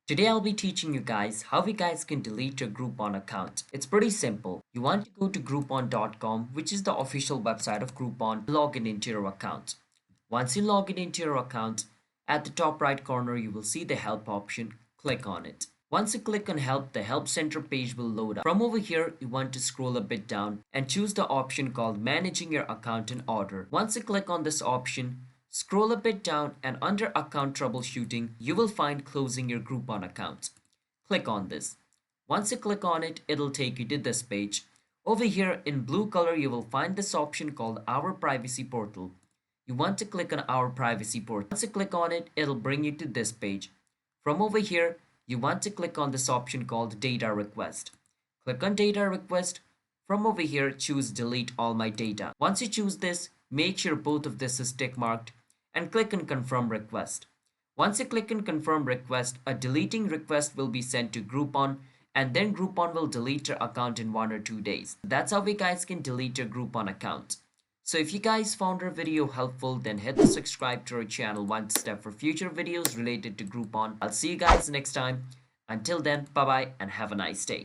Today I'll be teaching you guys how you guys can delete your Groupon account. It's pretty simple. You want to go to groupon.com, which is the official website of Groupon, log in into your account. Once you log in into your account, at the top right corner you will see the help option. Click on it. Once you click on help, the help center page will load up. From over here, you want to scroll a bit down and choose the option called managing your account in order. Once you click on this option, scroll a bit down and under account troubleshooting, you will find closing your Groupon account. Click on this. Once you click on it, it'll take you to this page. Over here in blue color, you will find this option called Our Privacy Portal. You want to click on Our Privacy Portal. Once you click on it, it'll bring you to this page. From over here, you want to click on this option called Data Request. Click on Data Request. From over here, choose Delete All My Data. Once you choose this, make sure both of this is tick marked and click on Confirm Request. Once you click on Confirm Request, a deleting request will be sent to Groupon and then Groupon will delete your account in 1 or 2 days. That's how you guys can delete your Groupon account. So if you guys found our video helpful, then hit the subscribe to our channel one step for future videos related to Groupon. I'll see you guys next time. Until then, bye bye and have a nice day.